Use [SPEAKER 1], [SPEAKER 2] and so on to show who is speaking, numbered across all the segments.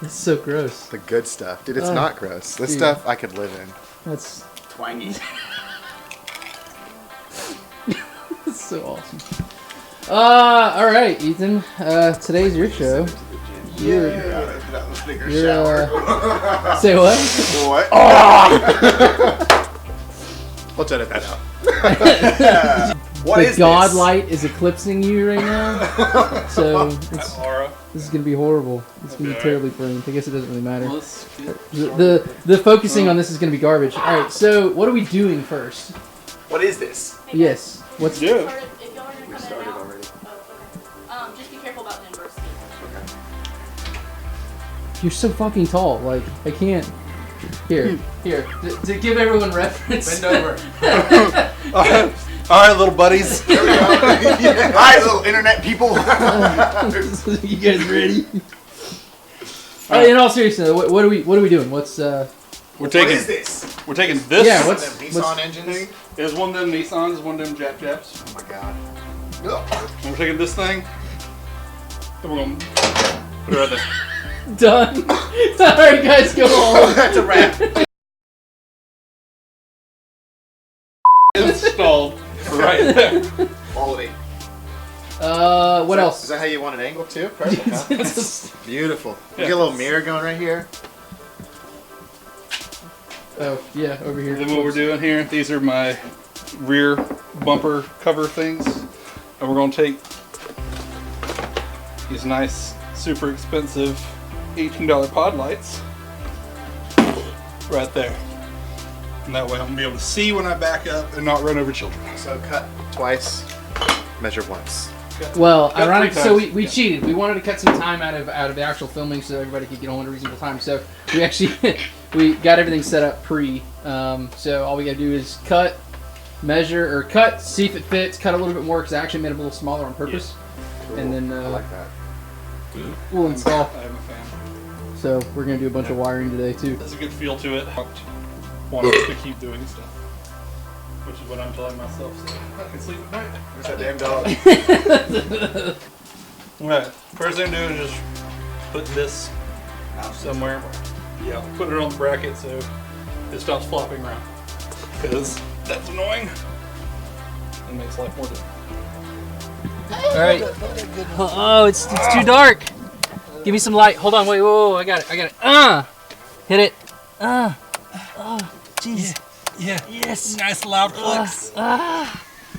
[SPEAKER 1] It's so gross.
[SPEAKER 2] The good stuff. Dude, it's not gross. This stuff I could live in.
[SPEAKER 1] That's
[SPEAKER 3] twangy.
[SPEAKER 1] That's so awesome. Alright, Ethan. Today's your show. Say what?
[SPEAKER 2] What? Let's edit that out.
[SPEAKER 1] What is God light is eclipsing you right now. So this is gonna be horrible. It's gonna be terribly framed. I guess it doesn't really matter. The focusing on this is gonna be garbage. Alright, so what are we doing first?
[SPEAKER 3] What is this?
[SPEAKER 1] Yes. What's
[SPEAKER 4] We started
[SPEAKER 2] already.
[SPEAKER 4] Just be careful about numbers.
[SPEAKER 1] You're so fucking tall. Like I can't. Here. To give everyone reference.
[SPEAKER 3] Bend over.
[SPEAKER 2] Alright, little buddies. There we go.
[SPEAKER 3] Hi, little internet people.
[SPEAKER 1] You guys ready? In all seriousness, what are we doing? What's
[SPEAKER 3] What is this?
[SPEAKER 5] We're taking this.
[SPEAKER 1] Yeah,
[SPEAKER 2] What's Nissan engines?
[SPEAKER 5] There's one of them Nissans, one of them Japs.
[SPEAKER 2] Oh my god.
[SPEAKER 5] And we're taking this thing. And we're gonna put it right there.
[SPEAKER 1] done? Alright guys, go on.
[SPEAKER 3] That's a wrap.
[SPEAKER 5] Installed right there.
[SPEAKER 3] Quality.
[SPEAKER 1] What else?
[SPEAKER 2] Is that how you want an angle too? Perfect, huh? Beautiful.
[SPEAKER 5] Yeah.
[SPEAKER 2] Get a little mirror going right here.
[SPEAKER 1] Oh, yeah, over here.
[SPEAKER 5] Then what we're doing here, these are my rear bumper cover things. And we're gonna take these nice, super expensive $18 pod lights right there. And that way I'm gonna be able to see when I back up and not run over children.
[SPEAKER 2] So cut twice, measure once.
[SPEAKER 1] Well,
[SPEAKER 5] Cut
[SPEAKER 1] ironic.
[SPEAKER 5] 3
[SPEAKER 1] So
[SPEAKER 5] times.
[SPEAKER 1] we cheated. We wanted to cut some time out of the actual filming so everybody could get home at a reasonable time. So we actually we got everything set up pre. So all we gotta do is cut, measure, or cut, see if it fits. Cut a little bit more because I actually made it a little smaller on purpose.
[SPEAKER 2] Cool.
[SPEAKER 1] And then
[SPEAKER 2] I like that.
[SPEAKER 1] we'll install.
[SPEAKER 5] I am a fan.
[SPEAKER 1] So we're gonna do a bunch of wiring today too.
[SPEAKER 5] There's a good feel to it. Want us to keep doing stuff. Which is what I'm telling myself, so I can sleep at night.
[SPEAKER 2] Where's that damn dog?
[SPEAKER 5] Alright, first thing to do is just put this somewhere. Yeah, put it on the bracket so it stops flopping around. Because that's annoying. It makes life more difficult.
[SPEAKER 1] Alright. Oh, it's too dark. Give me some light. Hold on, wait, whoa, I got it. Hit it. Oh, jeez.
[SPEAKER 5] Yeah.
[SPEAKER 1] Yes.
[SPEAKER 5] Nice loud clicks.
[SPEAKER 1] That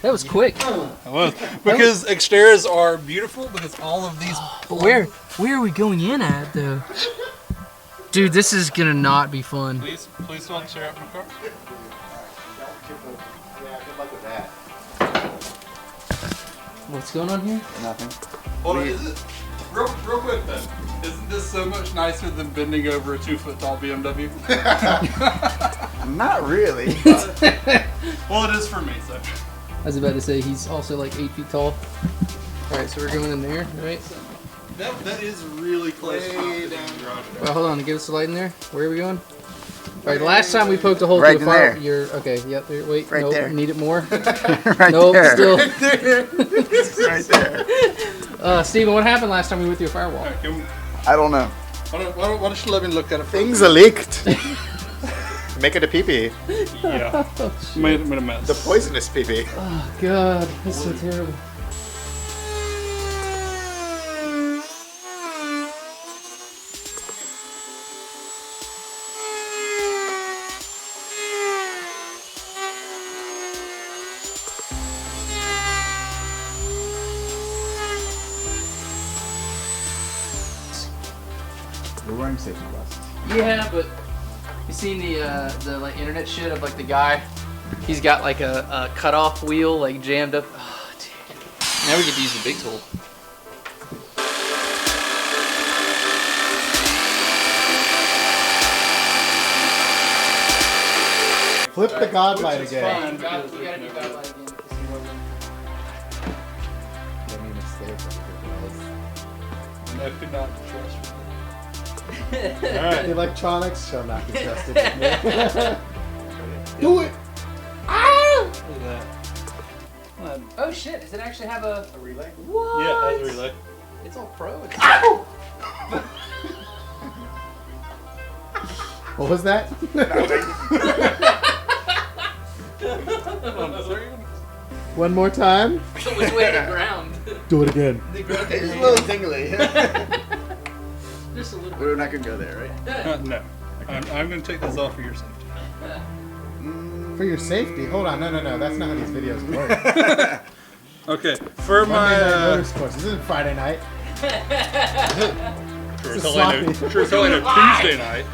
[SPEAKER 1] was quick.
[SPEAKER 5] Because Xterras are beautiful because all of these.
[SPEAKER 1] But where are we going in at though? Dude, this is gonna not be fun.
[SPEAKER 5] Please don't tear up my car.
[SPEAKER 2] Yeah, good luck with that.
[SPEAKER 1] What's going on here?
[SPEAKER 2] Nothing.
[SPEAKER 5] Hold on, is it real quick then? Isn't this so much nicer than bending over a 2-foot tall BMW?
[SPEAKER 2] Not really.
[SPEAKER 5] Well, it is for me, so.
[SPEAKER 1] I was about to say he's also like 8 feet tall. Alright, so we're going in there, right?
[SPEAKER 5] That is really close. Way down the garage.
[SPEAKER 1] Well, hold on, give us a light in there. Where are we going? Alright, last time we poked a hole
[SPEAKER 2] Right
[SPEAKER 1] through a fire.
[SPEAKER 2] there.
[SPEAKER 1] You're okay, yep, there, wait,
[SPEAKER 2] Right
[SPEAKER 1] nope,
[SPEAKER 2] there.
[SPEAKER 1] need it more.
[SPEAKER 2] Right
[SPEAKER 1] Nope,
[SPEAKER 2] there.
[SPEAKER 1] still.
[SPEAKER 2] Right there.
[SPEAKER 1] Steven, what happened last time we went through a firewall?
[SPEAKER 5] Alright,
[SPEAKER 2] I don't know.
[SPEAKER 5] why don't you let me look at it first?
[SPEAKER 2] Things are leaked. Make it a pee-pee.
[SPEAKER 5] Yeah. Made a mess.
[SPEAKER 2] The poisonous pee-pee.
[SPEAKER 1] Oh god, that's so terrible.
[SPEAKER 2] We're wearing safety glasses.
[SPEAKER 1] Yeah, but you seen the like internet shit of like the guy? He's got like a cutoff wheel like jammed up. Oh, dude. Now we get to use the big tool.
[SPEAKER 2] Flip the god light
[SPEAKER 5] Which is
[SPEAKER 2] again.
[SPEAKER 5] fine.
[SPEAKER 1] You gotta do God light again.
[SPEAKER 5] I could not trust you.
[SPEAKER 2] The electronics shall not be trusted. Do it!
[SPEAKER 5] Look at that.
[SPEAKER 1] Oh shit, does it actually have a
[SPEAKER 2] A relay?
[SPEAKER 1] what?
[SPEAKER 5] Yeah, that's a relay.
[SPEAKER 1] It's all pro.
[SPEAKER 2] What was that? One more time.
[SPEAKER 1] So which way the ground?
[SPEAKER 2] Do it again.
[SPEAKER 3] It's a little tingly.
[SPEAKER 1] Just a little.
[SPEAKER 3] We're not gonna go there, right?
[SPEAKER 5] No. I'm going to take this off for your safety.
[SPEAKER 2] For your safety? Hold on. No. That's not how these videos work.
[SPEAKER 5] Okay. For
[SPEAKER 2] Monday Night
[SPEAKER 5] my...
[SPEAKER 2] Motorsports. This isn't Friday night.
[SPEAKER 5] Sure,
[SPEAKER 2] It's
[SPEAKER 5] it's only no Tuesday night.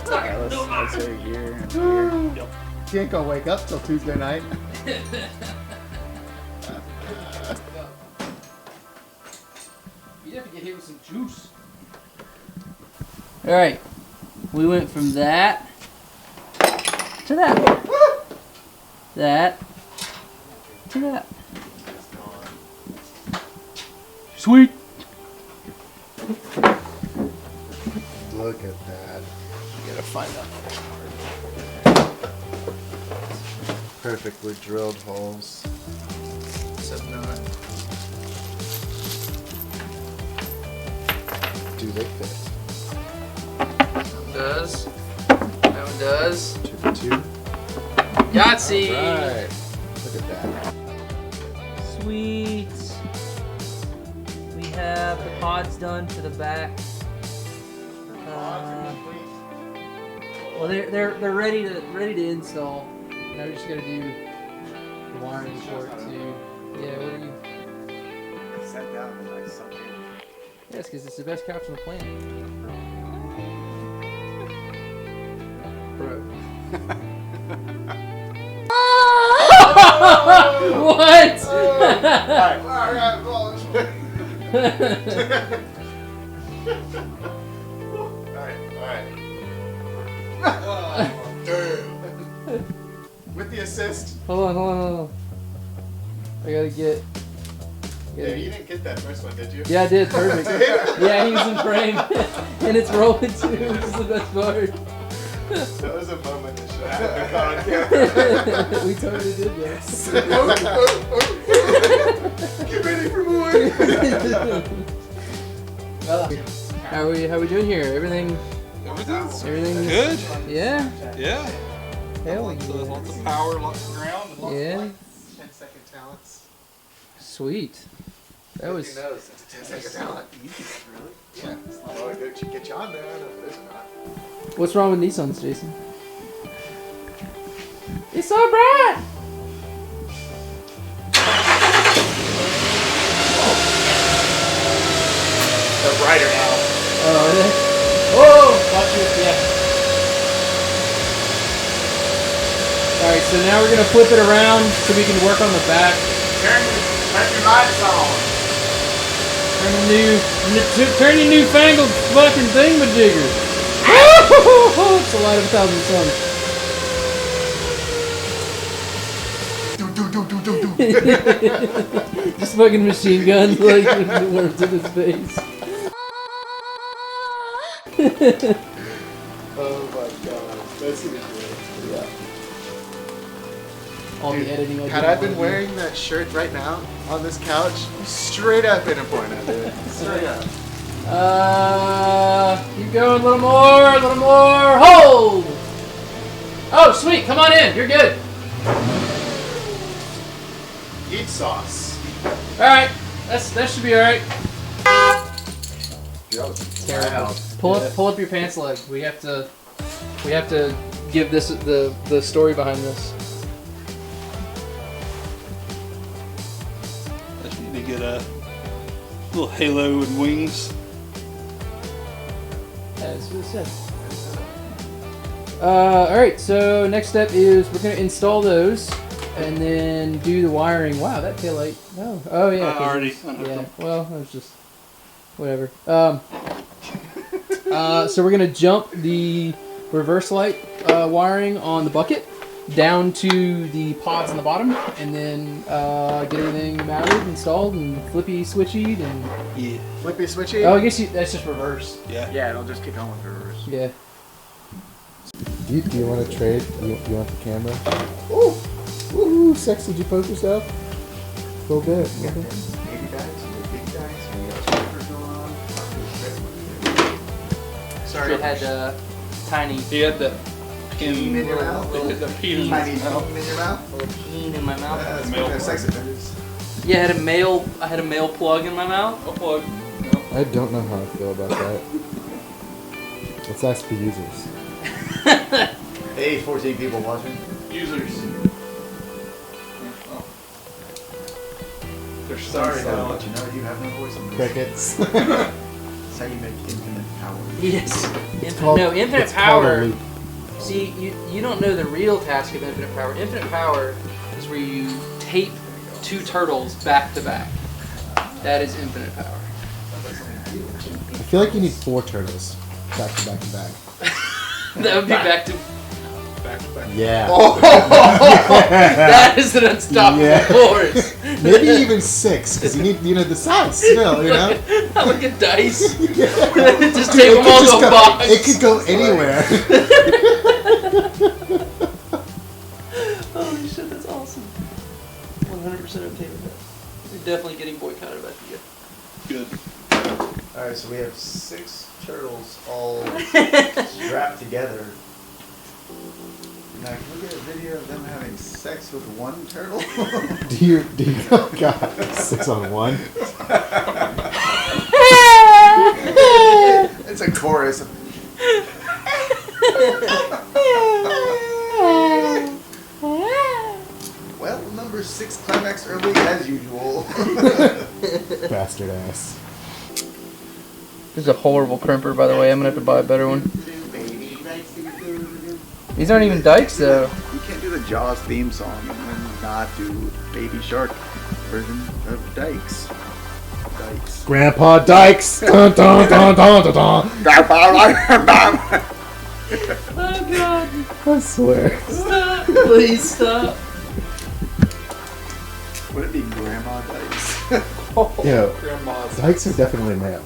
[SPEAKER 3] Alright, let's say here.
[SPEAKER 5] Yep.
[SPEAKER 2] You ain't gonna wake up till Tuesday night.
[SPEAKER 1] You have to get hit with some juice. Alright. We went from that to that. That to that. Sweet.
[SPEAKER 2] Look at that.
[SPEAKER 3] You gotta find out.
[SPEAKER 2] Perfectly drilled holes.
[SPEAKER 3] Except not.
[SPEAKER 2] Do they fit?
[SPEAKER 1] Does. That one does.
[SPEAKER 2] 2 to 2.
[SPEAKER 1] Yahtzee.
[SPEAKER 2] Right. Look at that.
[SPEAKER 1] Sweet. We have the pods done for the back. Well, they're ready to install. Now we just gotta do the wiring for it too. Yeah, what are you?
[SPEAKER 3] Sat down and I sucked in.
[SPEAKER 1] Yes, because it's the best couch on the planet. Bro. What?
[SPEAKER 3] Alright, well. Alright. Damn. With the assist.
[SPEAKER 1] Hold on. I gotta get.
[SPEAKER 3] Yeah, you didn't get that first one, did you?
[SPEAKER 1] Yeah, I did. Perfect. Yeah, he was in frame. And it's rolling too, which is the best part.
[SPEAKER 3] That was a moment that should have been caught on camera.
[SPEAKER 1] We totally did that.
[SPEAKER 3] Get ready for more.
[SPEAKER 1] How we doing here? Everything
[SPEAKER 5] Everything's good.
[SPEAKER 1] Yeah?
[SPEAKER 5] Yeah.
[SPEAKER 1] Hell
[SPEAKER 5] Lots
[SPEAKER 1] yeah.
[SPEAKER 5] of power, lots of ground, and lots
[SPEAKER 1] Yeah.
[SPEAKER 5] of
[SPEAKER 2] 10-second talents.
[SPEAKER 1] Sweet. That was.
[SPEAKER 3] Who knows? It's a 10-second talent. Really? Yeah. Well, get you on there. I don't know if it is or not.
[SPEAKER 1] What's wrong with Nissans, Jason? It's so bright!
[SPEAKER 3] They're brighter now.
[SPEAKER 1] Oh, are they? Whoa! Watch it, yeah. Alright, so now we're gonna flip it around so we can work on the back.
[SPEAKER 3] Turn your lights on.
[SPEAKER 1] Turn your newfangled fucking thingamajigger. It's the light of 1,000 suns. Just fucking machine guns like the words in his face.
[SPEAKER 3] Oh my god. That's gonna be good.
[SPEAKER 1] Yeah. All the editing.
[SPEAKER 2] Had I been wearing that shirt right now on this couch, straight up in a porno, dude. Straight up.
[SPEAKER 1] Keep going, a little more, hold! Oh, sweet, come on in, you're good.
[SPEAKER 3] Heat sauce.
[SPEAKER 1] Alright, that should be alright.
[SPEAKER 3] Terrible.
[SPEAKER 1] Pull up your pants leg. We have to give this the story behind this.
[SPEAKER 5] I just need to get a little halo and wings.
[SPEAKER 1] That's what it said. Alright, so next step is we're going to install those and then do the wiring. Wow, that taillight. No. Oh, yeah.
[SPEAKER 5] Already.
[SPEAKER 1] Yeah, well, that was just whatever. So we're going to jump the reverse light wiring on the bucket down to the pods on the bottom and then get everything mounted, installed, and flippy switched and...
[SPEAKER 5] Yeah.
[SPEAKER 2] Flippy switchy?
[SPEAKER 1] Oh, I guess that's just reverse.
[SPEAKER 5] Yeah.
[SPEAKER 3] Yeah, it'll just kick on with reverse.
[SPEAKER 1] Yeah.
[SPEAKER 2] Do you want to trade? You want the camera? Ooh! Ooh, sex, did you poke yourself? A little bit.
[SPEAKER 3] Baby guys, big guys,
[SPEAKER 1] Sorry, I had tiny.
[SPEAKER 5] He had the
[SPEAKER 3] Peen in your mouth.
[SPEAKER 5] the peen.
[SPEAKER 3] Tiny peen in your mouth.
[SPEAKER 1] A little peen in my mouth.
[SPEAKER 3] That's
[SPEAKER 5] Male
[SPEAKER 3] kind of sex offenders.
[SPEAKER 1] Yeah, I had a male plug in my mouth.
[SPEAKER 5] A plug.
[SPEAKER 2] I don't know how I feel about that. Let's ask the users.
[SPEAKER 3] Hey, 14 people watching.
[SPEAKER 5] Users. Oh. They're
[SPEAKER 3] Sorry, I gotta let you know you have no voice on this.
[SPEAKER 2] Crickets.
[SPEAKER 3] That's how you make infinite power.
[SPEAKER 1] Yes. Infinite
[SPEAKER 2] it's called a
[SPEAKER 1] power.
[SPEAKER 2] loop.
[SPEAKER 1] See, you don't know the real task of infinite power. Infinite power is where you tape two turtles back to back. That is infinite power.
[SPEAKER 2] I feel like you need 4 turtles. Back to back to back.
[SPEAKER 1] That would be back to.
[SPEAKER 2] Yeah.
[SPEAKER 1] That is an unstoppable force.
[SPEAKER 2] Maybe even 6, because you need, the size still,
[SPEAKER 1] Like a dice.
[SPEAKER 2] Yeah.
[SPEAKER 1] Just tape them all to a box.
[SPEAKER 2] It could go anywhere.
[SPEAKER 1] Holy shit, that's awesome. 100% okay with that. You're definitely getting boycotted by you.
[SPEAKER 5] Good.
[SPEAKER 3] Alright, so we have 6 turtles all strapped together. Now, can we get a video of them having sex with one turtle?
[SPEAKER 2] Do you, oh god, 6 on 1?
[SPEAKER 3] It's a chorus. Well, number 6 climax early as usual.
[SPEAKER 2] Bastard ass.
[SPEAKER 1] This is a horrible crimper, by the way. I'm gonna have to buy a better one. These aren't even dikes, though.
[SPEAKER 3] You can't do the Jaws theme song and then not do Baby Shark version of Dykes. Dykes.
[SPEAKER 2] Grandpa Dykes! Dun, dun, dun, dun, dun, dun.
[SPEAKER 1] Oh god.
[SPEAKER 2] I swear.
[SPEAKER 1] Stop. Please stop.
[SPEAKER 3] Would it be Grandma Dykes?
[SPEAKER 2] Yeah,
[SPEAKER 5] Grandma's.
[SPEAKER 2] Dykes are definitely male.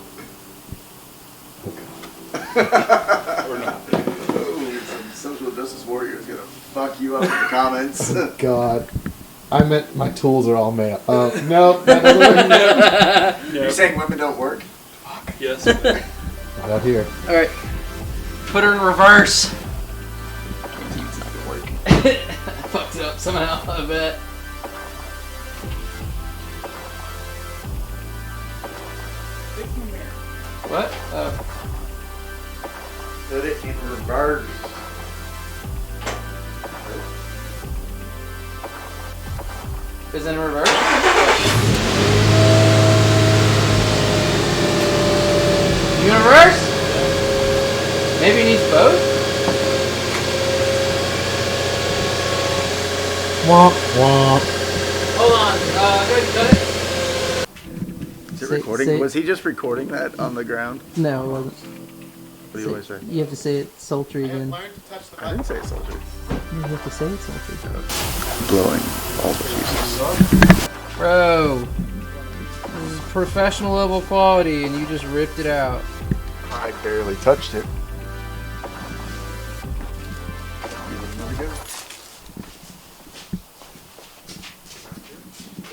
[SPEAKER 5] Or not.
[SPEAKER 3] Oh, some social justice warrior is gonna fuck you up in the comments.
[SPEAKER 2] Oh god. I meant my tools are all male. No, that doesn't work.
[SPEAKER 3] You're saying women don't work? Fuck.
[SPEAKER 5] Yes.
[SPEAKER 2] Not out here.
[SPEAKER 1] Alright. Put her in reverse. Fucked it up somehow, I bet. What?
[SPEAKER 3] Put it in reverse.
[SPEAKER 1] Is it in reverse? You in reverse? Maybe it needs both?
[SPEAKER 2] Womp womp.
[SPEAKER 1] Hold on. Go cut it.
[SPEAKER 3] Is it recording? Was he just recording that on the ground?
[SPEAKER 1] No, it wasn't.
[SPEAKER 3] What do you always say?
[SPEAKER 1] You have to say it sultry again.
[SPEAKER 3] I didn't say sultry.
[SPEAKER 1] You have to say it sultry.
[SPEAKER 3] Blowing all the Jesus.
[SPEAKER 1] Bro. This is professional level quality and you just ripped it out.
[SPEAKER 3] I barely touched it.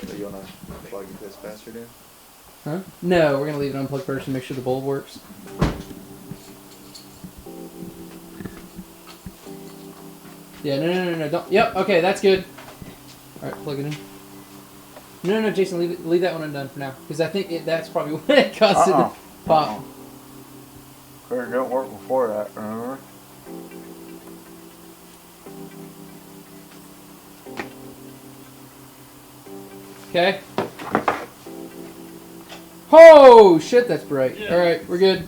[SPEAKER 3] So you wanna plug this bastard in?
[SPEAKER 1] Huh? No, we're gonna leave it unplugged first and make sure the bulb works. Yeah, no, don't. Yep, okay, that's good. Alright, plug it in. No, Jason, leave that one undone for now. Because I think that's probably what it caused it to pop.
[SPEAKER 3] It didn't work before that, remember?
[SPEAKER 1] Okay. Oh, shit, that's bright.
[SPEAKER 5] Yeah.
[SPEAKER 1] Alright, we're good.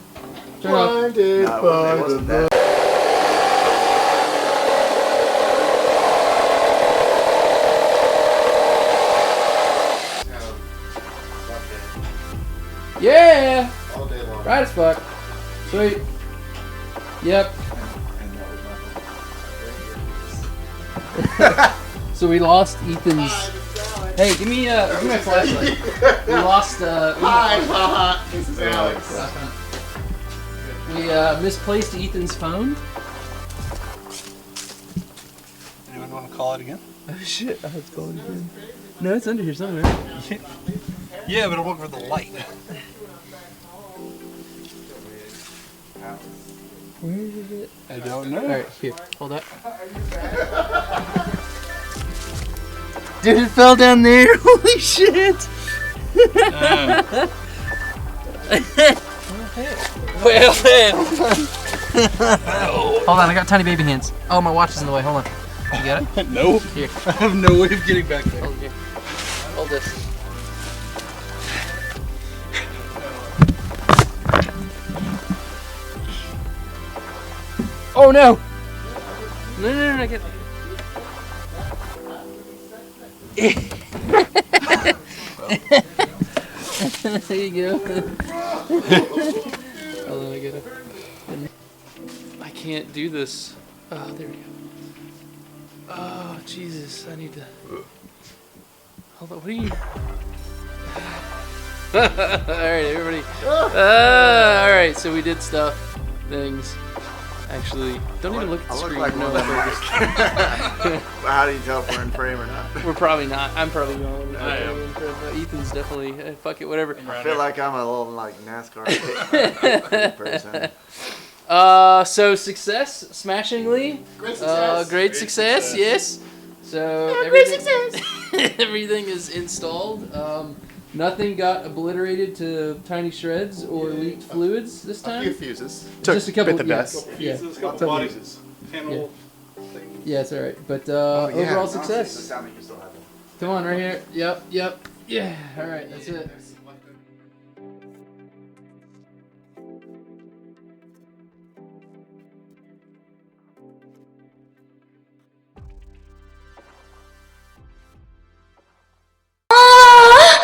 [SPEAKER 1] Turn off.
[SPEAKER 2] Blinded
[SPEAKER 3] No,
[SPEAKER 2] by
[SPEAKER 3] it wasn't that.
[SPEAKER 1] Yeah!
[SPEAKER 3] All day long.
[SPEAKER 1] Right as fuck. Sweet. Yep. So we lost Ethan's. Hey, give me my flashlight. We lost.
[SPEAKER 3] Hi, this is Alex.
[SPEAKER 1] We misplaced Ethan's phone.
[SPEAKER 5] Anyone want to call it again?
[SPEAKER 1] Oh shit! I have to call it again. No, it's under here somewhere.
[SPEAKER 5] Yeah, but I'm looking for the light.
[SPEAKER 1] Where is it?
[SPEAKER 5] I don't know.
[SPEAKER 1] All right, here, hold that.
[SPEAKER 6] Dude, it fell down there. Holy shit. Well then. Hold on, I got tiny baby hands. Oh, my watch is in the way. Hold on. You got it?
[SPEAKER 5] Nope.
[SPEAKER 1] Here.
[SPEAKER 5] I have no way of getting back there.
[SPEAKER 1] Hold here. Hold this. Oh no! No, get there you go. Hold on, I get it. I can't do this. Oh, there we go. Oh, Jesus, I need to... Hold on, what are you... Alright, everybody. Alright, so we did stuff, things. Actually, don't even look at the screen.
[SPEAKER 3] Like
[SPEAKER 1] no,
[SPEAKER 3] how do you tell if we're in frame or not?
[SPEAKER 1] we're probably not. I'm probably going.
[SPEAKER 5] I am.
[SPEAKER 1] Ethan's definitely. Fuck it, whatever.
[SPEAKER 3] I feel like I'm a little like NASCAR person.
[SPEAKER 1] So success, smashingly. Great success, yes. So everything is installed. Nothing got obliterated to tiny shreds or leaked fluids this time.
[SPEAKER 3] A few fuses.
[SPEAKER 1] Just a couple
[SPEAKER 2] bit the dust.
[SPEAKER 1] Yeah.
[SPEAKER 5] Fuses, couple bodies, panel thing.
[SPEAKER 1] Yeah, it's alright. But
[SPEAKER 3] Oh, yeah.
[SPEAKER 1] overall
[SPEAKER 3] Honestly,
[SPEAKER 1] success.
[SPEAKER 3] it's the sound that you still have.
[SPEAKER 1] Come on, right here. Yep. Yeah. Alright, that's it.